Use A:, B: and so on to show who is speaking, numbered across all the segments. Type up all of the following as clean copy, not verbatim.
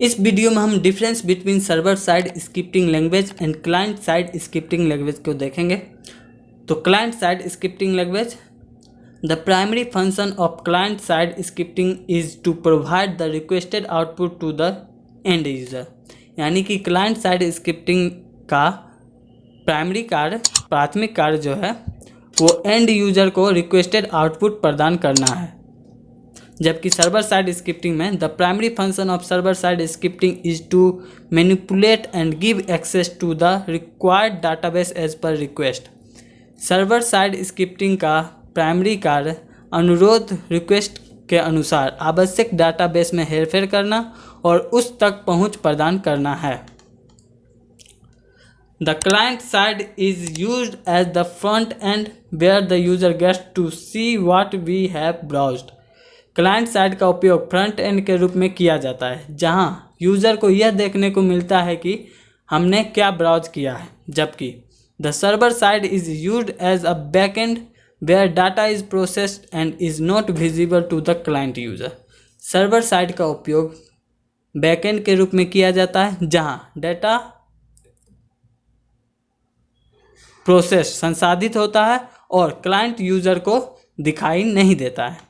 A: इस वीडियो में हम difference between server side scripting language and client side scripting language को देखेंगे। तो client side scripting language, the primary function of client side scripting is to provide the requested output to the end user. यानी कि client side scripting का प्राथमिक कार्य जो है वो एंड यूज़र को रिक्वेस्टेड आउटपुट प्रदान करना है, जबकि सर्वर साइड स्क्रिप्टिंग में the primary function of server side scripting is to manipulate and give access to the required database as per request. Server side scripting का प्राइमरी कार्य अनुरोध request के अनुसार आवश्यक डाटाबेस में हेरफेर करना और उस तक पहुंच प्रदान करना है। The client side is used as the front end where the user gets to see what we have browsed। Client side का उपयोग फ्रंट एंड के रूप में किया जाता है, जहां यूज़र को यह देखने को मिलता है कि हमने क्या ब्राउज किया है, जबकि the server side is used as a back end where data is processed and is not visible to the client user. Server side का उपयोग बैकएंड के रूप में किया जाता है, जहां डाटा प्रोसेस संसाधित होता है और क्लाइंट यूज़र को दिखाई नहीं देता है।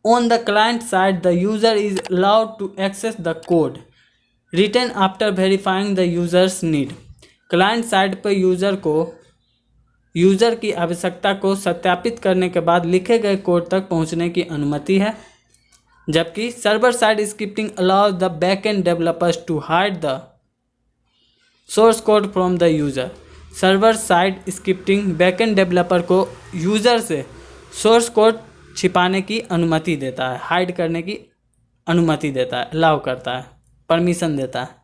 A: On the client side, the user is allowed to access the code written after verifying the user's need। Client side पर यूज़र की आवश्यकता को सत्यापित करने के बाद लिखे गए कोड तक पहुंचने की अनुमति है, जबकि server side scripting allows the backend developers to hide the source code from the user. Server side scripting backend developer को यूज़र से सोर्स कोड छिपाने की अनुमति देता है, हाइड करने की अनुमति देता है, अलाउ करता है, परमिशन देता है।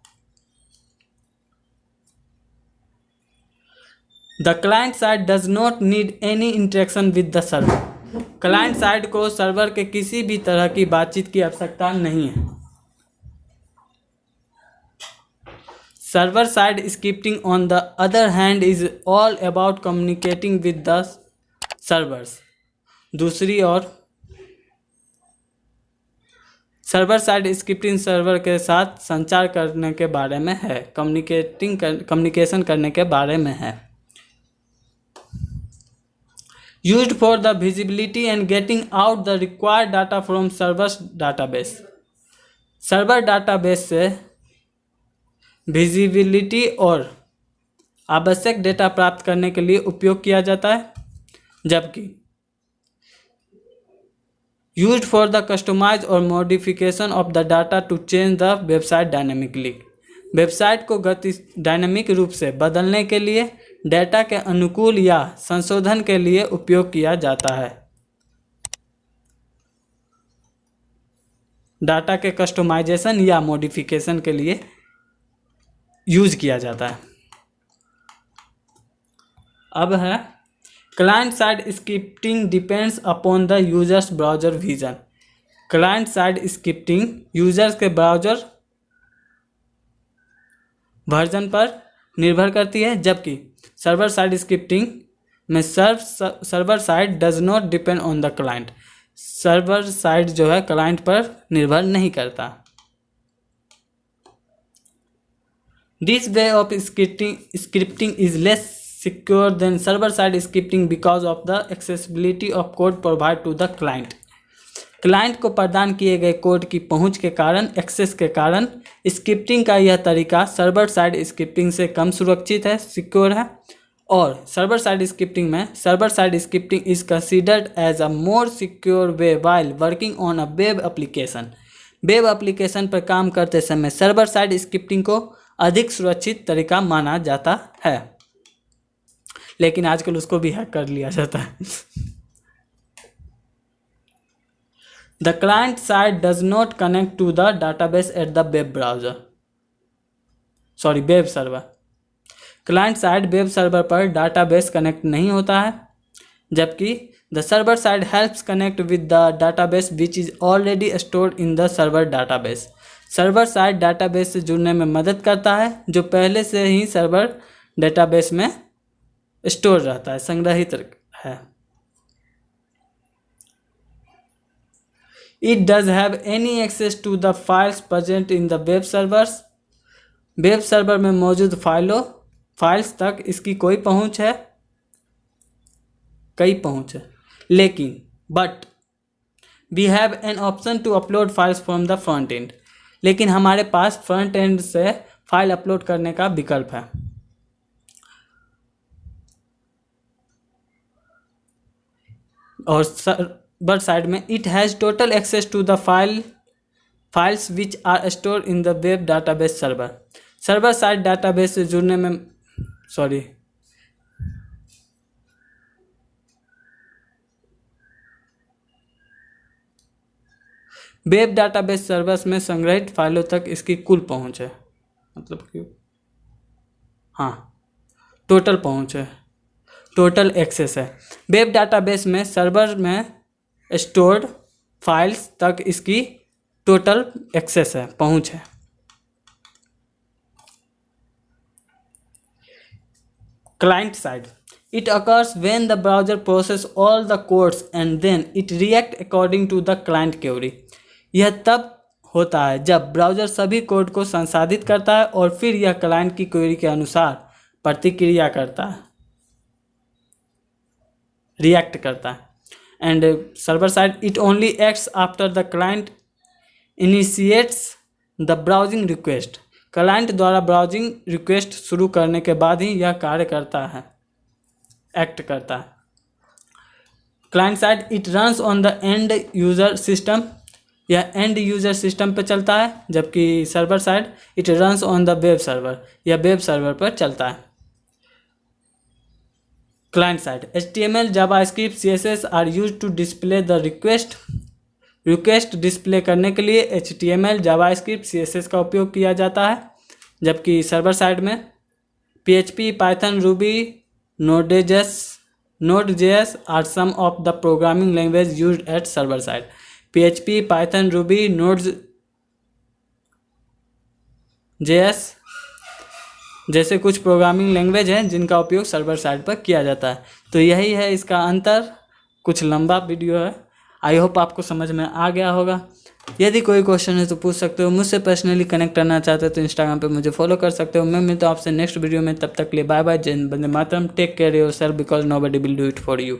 A: The client side does not need any interaction with the server. Client side को सर्वर के किसी भी तरह की बातचीत की आवश्यकता नहीं है। Server side scripting on the other hand is all about communicating with the servers. दूसरी ओर सर्वर साइड स्क्रिप्टिंग सर्वर के साथ संचार करने के बारे में है, कम्युनिकेशन करने के बारे में है। Used for the visibility and getting out the required data from servers database. Server database से विजिबिलिटी और आवश्यक डेटा प्राप्त करने के लिए उपयोग किया जाता है, जबकि यूज्ड फॉर द कस्टमाइज और modification of the data to change the website dynamically. Website को डायनेमिक रूप से बदलने के लिए डेटा के अनुकूल या संशोधन के लिए उपयोग किया जाता है। डाटा के कस्टमाइजेशन या मॉडिफिकेशन के लिए यूज किया जाता है। अब है client side scripting depends upon the users browser vision. Client side scripting users के ब्राउज़र वर्जन पर निर्भर करती है, जबकि सर्वर साइड स्क्रिप्टिंग में server side does not depend on the client. Server side जो है क्लाइंट पर निर्भर नहीं करता। This way of scripting is less secure than server side scripting because of the accessibility of code provided to the client। Client को प्रदान किए गए कोड की पहुंच के कारण, एक्सेस के कारण स्क्रिप्टिंग का यह तरीका सर्वर साइड स्क्रिप्टिंग से कम सुरक्षित है, सिक्योर है। और सर्वर साइड स्क्रिप्टिंग में server side scripting is considered as a more secure way while working on a web application. Web application पर काम करते समय सर्वर साइड स्क्रिप्टिंग को अधिक सुरक्षित तरीका माना जाता है, लेकिन आजकल उसको भी हैक कर लिया जाता है। The client side does not connect to the database at the web server. Client side web server पर डाटाबेस कनेक्ट नहीं होता है, जबकि the server side helps connect with the database which is already stored in the server database. Server side database से जुड़ने में मदद करता है, जो पहले से ही सर्वर डाटाबेस में स्टोर रहता है, संग्रहित है। It does have any access to the files present in the web servers. Web server में मौजूद फाइल्स तक इसकी कोई पहुंच है, कई पहुंच है, लेकिन but we have an option to upload files from the front end, लेकिन हमारे पास फ्रंट एंड से फाइल अपलोड करने का विकल्प है। और सर्वर साइड में it has total access to the files which are store in the web database server. Server side database से जुड़ने में वेब डाटाबेस सर्वर्स में संग्रहित फाइलों तक इसकी कुल पहुंच है, मतलब कि टोटल पहुंच है, टोटल एक्सेस है। वेब डाटाबेस में सर्वर में स्टोर्ड फाइल्स तक इसकी टोटल एक्सेस है, पहुंच है। Client side, it occurs when the browser processes all the codes and then it reacts according to the client query। यह तब होता है जब ब्राउज़र सभी कोड को संसाधित करता है और फिर यह क्लाइंट की क्वेरी के अनुसार प्रतिक्रिया करता है, रिएक्ट करता है। And server side, it only acts after the client initiates the browsing request. Client द्वारा ब्राउजिंग रिक्वेस्ट शुरू करने के बाद ही यह कार्य करता है, एक्ट करता है। Client side, it runs on the end user system. यह एंड यूज़र सिस्टम पर चलता है, जबकि server side it runs on the web server, यह वेब सर्वर पर चलता है। Client side, HTML, JavaScript, CSS are used to display the request display करने के लिए HTML, जावास्क्रिप्ट, CSS का उपयोग किया जाता है, जबकि सर्वर साइड में PHP, Python, Ruby, Node.js are some of the programming language used at server side. PHP, Python, Ruby, Node.js जैसे कुछ प्रोग्रामिंग लैंग्वेज हैं जिनका उपयोग सर्वर साइड पर किया जाता है। तो यही है इसका अंतर। कुछ लंबा वीडियो है, आई होप आपको समझ में आ गया होगा। यदि कोई क्वेश्चन है तो पूछ सकते हो, मुझसे पर्सनली कनेक्ट करना चाहते हो तो इंस्टाग्राम पे मुझे फॉलो कर सकते हो। मैं मिलता हूँ आपसे नेक्स्ट वीडियो में, तब तक के लिए बाय बाय, जय Hind, Vande Mataram, take care yourself because nobody will do it for you.